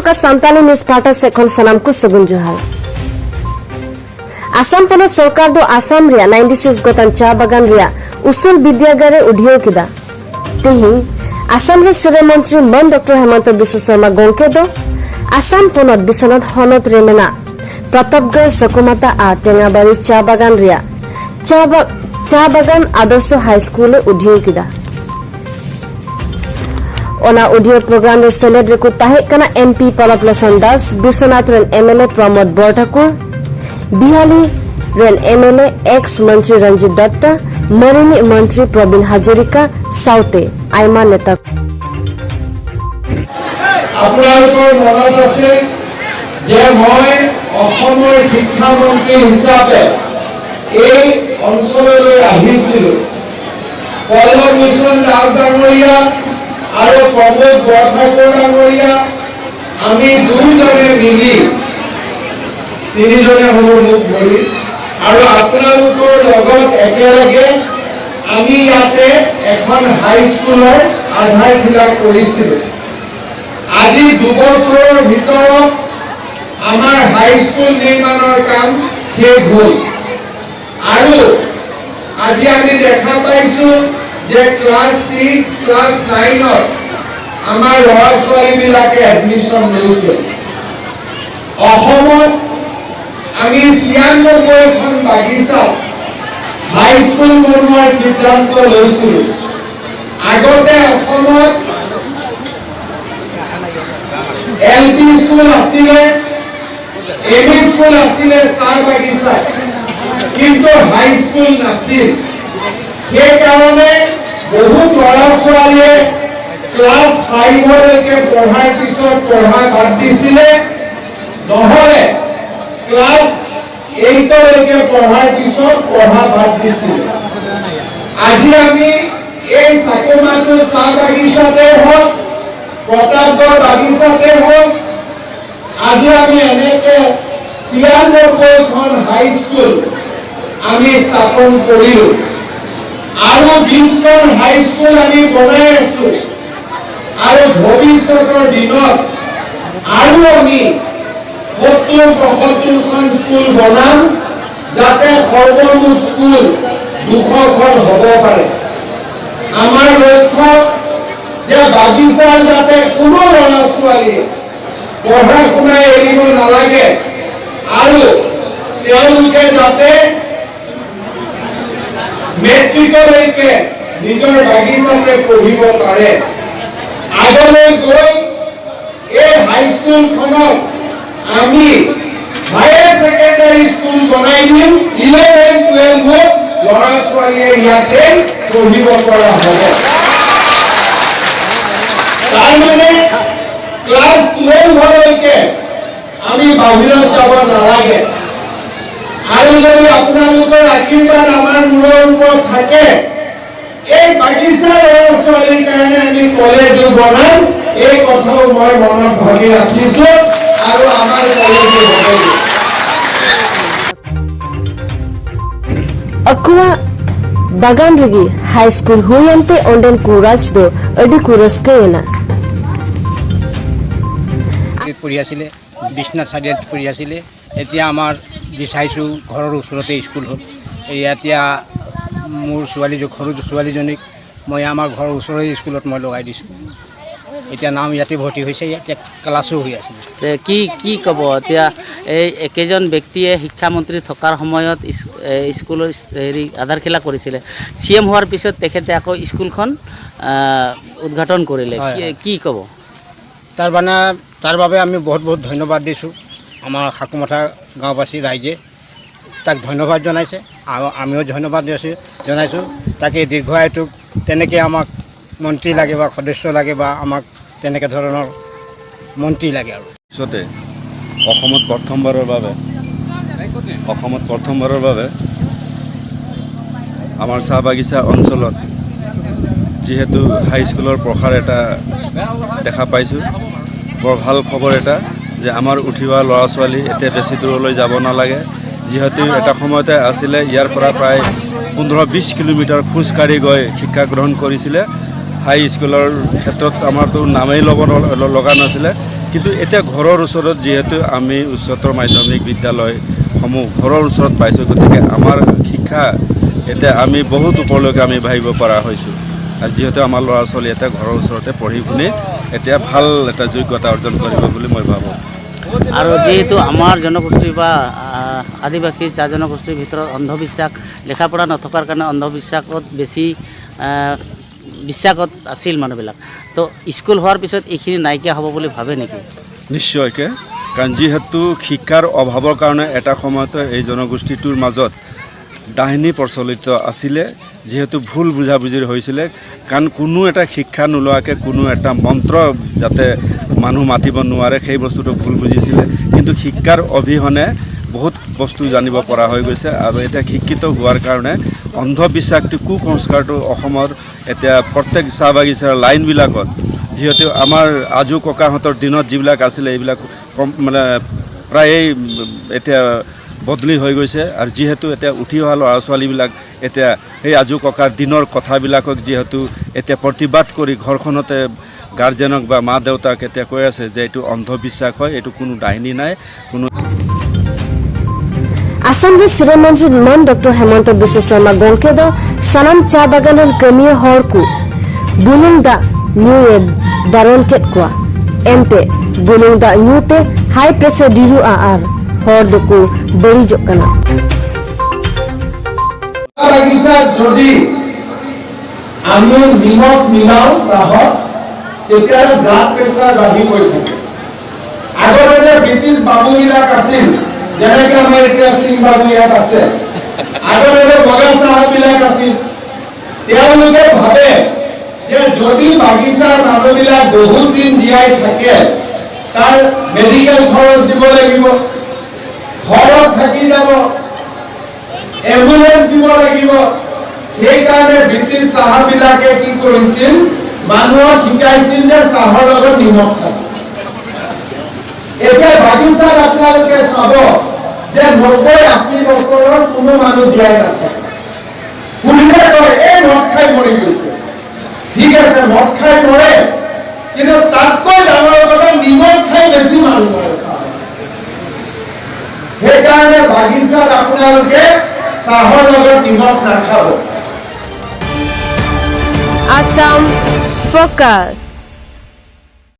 Saka Santali News Pata Sekon Sanamku Segun Johar. Asam Pono Sarkar do Asam Ria 96 Gotan Cha Bagan Ria Usul Bidyagare Udhio Kida. Tihi Asam Re Sire Mantri Man Dr. Hemanta Biswa Sarma Gongke do Asam Ponot Bisonot Honot Remena Pratapgarh Sakomata A Tengabari Cha Bagan Ria Cha Bagan Adarso High School Udhio Kida. Ona audio program re celebrate ko tahe kana MP Palaplosan Das, Biswanath ren MLA Pramod Borthakur, Bihali ren MLA ex Mantri Ranjit Datta, Marini Mantri Probin Hazarika, Saute Aima Neta. আপোনালোকৰ মনত আছে যে মই অসমৰ শিক্ষা মন্ত্ৰী হিচাপে এই অঞ্চললৈ আহিছিলো পল্লৱ লোচন দাস ডাঙৰীয়া আৰু প্ৰমোদ বৰঠাকুৰ ডাঙৰীয়া আমি দুইজনে মিলি তিনিজনে হ'ব মোক ধৰি আৰু আপোনালোকৰ লগত একেলগে আমি ইয়াতে এখন হাই স্কুলৰ আধাৰশিলা কৰিছিলো আজি 2 বছৰৰ ভিতৰত আমাৰ হাই স্কুল নিৰ্মাণৰ কাম শেষ হ'ল আৰু আজি আমি দেখা পাইছো যে ক্লাস 6 ক্লাস 9 আমাৰ ল'ৰা ছোৱালীবিলাকে এডমিশন লৈছে অসমত আমি 96 খন বাগিচা হাই স্কুল বনোৱাৰ সিদ্ধান্ত লৈছিলো আগতে অসমত এলপি স্কুল আছিলে এমই স্কুল আছিলে চাহ বাগিচা কিন্তু হাই স্কুল নাছিল সেই কাৰণে বহুত ল'ৰা ছোৱালীয়ে ক্লাস 5 লৈকে পঢ়াৰ পিছত পঢ়া বাদ দিছিলে নহলে ক্লাস 8 লৈকে পঢ়াৰ পিছত পঢ়া বাদ দিছিলে আজি আমি এই সাকোমাটো চাহ বাগিচাতে হওক প্ৰতাপগড় বাগিচাতে হওক আজি আমি এনেকে 96 খন হাই স্কুল আমি স্থাপন কৰিলো আৰু 20 খন হাই স্কুল আমি বনাই আছো আৰু ভৱিষ্যতৰ দিনত আৰু আমি 70-75 খন স্কুল বনাম যাতে সৰ্বমুঠ স্কুল 200 খন হ'ব পাৰে আমাৰ লক্ষ্য যে বাগিচাৰ যাতে কোনো ল'ৰা ছোৱালী পঢ়া শুনা এৰিব নালাগে আৰু তেওঁলোকে যাতে মেট্ৰিকলৈকে নিজৰ বাগিচাতে পঢ়িব পাৰে আগলৈ গৈ এই হাই স্কুলখনক আমি হায়াৰ সেকেন্ডাৰী স্কুল বনাই দিম 11-12 ল'ৰা ছোৱালীয়ে ইয়াতে পঢ়িব পৰা হ'ব তাৰমানে ক্লাস 12 লৈকে আমি বাহিৰত যাব নালাগে আৰু যদি আপোনালোকৰ আশীৰ্বাদ আমাৰ মূৰৰ ওপৰত থাকে এই বাগিচাৰ ল'ৰা ছোৱালীৰ কাৰণে আমি কলেজ বনাম এই কথাও মই মনত ভাবি ৰাখিছো আৰু আমাৰ কলেজ হ'ব Akua Bagan Rigi High School Huyante Onden Kuraj do Adi Kuraskena. পঢ়ি আছিলে বিশ্বনাথ চাৰিআলিত পঢ়ি আছিলে এতিয়া আমাৰ বিচাইছো ঘৰৰ ওচৰতে স্কুল হ'ল এতিয়া মোৰ ছোৱালীজনীক মই আমাৰ ঘৰৰ ওচৰৰ স্কুলত মই লগাই দিছো এতিয়া নাম ইয়াতে ভৰ্তি হৈছে এতিয়া ক্লাছো হৈ আছে কি ক'ব এতিয়া এই একেজন ব্যক্তিয়ে শিক্ষামন্ত্ৰী থকাৰ সময়ত স্কুলৰ হেৰি আধাৰশিলা কৰিছিলে সিএম হোৱাৰ পিছত তেখেতে আকৌ স্কুলখন উদ্ঘাটন কৰিলে কি ক'ব তাৰ বাবে আমি বহুত ধন্যবাদ দিছো আমাৰ সাকুমাথা গাঁওবাসী ৰাইজে তাক ধন্যবাদ জনাইছে আৰু আমিও ধন্যবাদ জনাইছো তাকে দীৰ্ঘায়ুটো তেনেকৈ আমাক মন্ত্ৰী লাগে বা সদস্য লাগে বা আমাক তেনেকৈ ধৰণৰ মন্ত্ৰী লাগে আৰু পিছতে অসমত প্ৰথমবাৰৰ বাবে আমাৰ চাহ বাগিচা অঞ্চলত যেহেতু হাই স্কুলৰ প্ৰসাৰ এটা দেখা পাইছোঁ বৰ ভাল খবৰ এটা যে আমাৰ উঠিওৱা ল'ৰা ছোৱালী এতিয়া বেছি দূৰলৈ যাব নালাগে যেহেতু এটা সময়তে আছিলে ইয়াৰ পৰা প্ৰায় 15-20 কিলোমিটাৰ খোজকাঢ়ি গৈ শিক্ষা গ্ৰহণ কৰিছিলে হাই স্কুলৰ ক্ষেত্ৰত আমাৰতো নামেই ল'ব লগা নাছিলে কিন্তু এতিয়া ঘৰৰ ওচৰত যিহেতু আমি উচ্চতৰ মাধ্যমিক বিদ্যালয়সমূহ ঘৰৰ ওচৰত পাইছোঁ, গতিকে আমাৰ শিক্ষা এতিয়া আমি বহুত ওপৰলৈকে আমি ভাবিব পৰা হৈছোঁ। আৰু যিহেতু আমাৰ ল'ৰা ছোৱালী এতিয়া ঘৰৰ ওচৰতে পঢ়ি শুনি এতিয়া ভাল এটা যোগ্যতা অৰ্জন কৰিব বুলি মই ভাবোঁ। আৰু যিহেতু আমাৰ জনগোষ্ঠী বা আদিবাসী চাহ জনগোষ্ঠীৰ ভিতৰত অন্ধবিশ্বাস লেখা পঢ়া নথকাৰ কাৰণে অন্ধবিশ্বাসত বেছি বিশ্বাসত আছিল মানুহবিলাক, তো স্কুল হোৱাৰ পিছত এইখিনি নাইকিয়া হ'ব বুলি ভাবে নেকি? নিশ্চয়কৈ, কাৰণ যিহেতু শিক্ষাৰ অভাৱৰ কাৰণে এটা সময়তে এই জনগোষ্ঠীটোৰ মাজত ডাহিনী প্ৰচলিত আছিলে, যিহেতু ভুল বুজাবুজিৰ হৈছিলে, কাৰণ কোনো এটা শিক্ষা নোলোৱাকৈ কোনো এটা মন্ত্ৰ যাতে মানুহ মাতিব নোৱাৰে সেই বস্তুটো ভুল বুজিছিলে। কিন্তু শিক্ষাৰ অবিহনে বহুত বস্তু জানিব পৰা হৈ গৈছে আৰু এতিয়া শিক্ষিত হোৱাৰ কাৰণে অন্ধবিশ্বাসটো কুসংস্কাৰটো অসমৰ এতিয়া প্ৰত্যেক চাহ বাগিচাৰ লাইনবিলাকত যিহেতু আমাৰ আজু ককাহঁতৰ দিনত যিবিলাক আছিলে এইবিলাক মানে প্ৰায়েই এতিয়া বদলি হৈ গৈছে। আৰু যিহেতু এতিয়া উঠি অহা ল'ৰা ছোৱালীবিলাক এতিয়া সেই আজু ককাৰ দিনৰ কথাবিলাকক যিহেতু এতিয়া প্ৰতিবাদ কৰি ঘৰখনতে গাৰ্জেনক বা মা দেউতাক এতিয়া কৈ আছে যে এইটো অন্ধবিশ্বাস হয়, এইটো কোনো ডাইনী নাই, কোনো। Assam Sri Menteri Man Dr. Hemanta Biswa Sarma Gongke do sanam cha baganel kamiya hor ku bulung da new daron ket kwa ente bulung da new te high pressure diru ar hor do ku bari jok kana বাগিচা যদি আমি নিমখ মিলাও চাহত তেতিয়া blood pressure বাঢ়ি গৈ থাকে। আগতে যে ব্ৰিটিছ বাবুবিলাক আছিল, যেনেকৈ আমাৰ এতিয়া সিং বাবু ইয়াত আছে, আগতে যে বগা চাহবিলাক আছিল, তেওঁলোকে ভাবে যে যদি বাগিচাৰ মানুহবিলাক বহুত দিন জীয়াই থাকে তাৰ মেডিকেল খৰচ দিব লাগিব, ঘৰত থাকি যাব, এম্বুলেন্স দিব লাগিব। সেইকাৰণে ব্ৰিটিছ চাহবিলাকে কি কৰিছিল, মানুহক শিকাইছিল যে চাহৰ লগত নিমখ খাব। এতিয়া বাগিচাত আপোনালোকে চাব যে 90-80 বছৰৰ কোনো মানুহ জীয়াই নাথাকে। কোনোৱে কয় এই মদ খাই মৰি গৈছে, ঠিক আছে মদ খাই মৰে, কিন্তু তাতকৈ ডাঙৰ কথা নিমখ খাই বেছি মানুহ মৰে। সেইকাৰণে বাগিচাত আপোনালোকে চাহৰ লগত নিমখ নাখাব। Assam Focus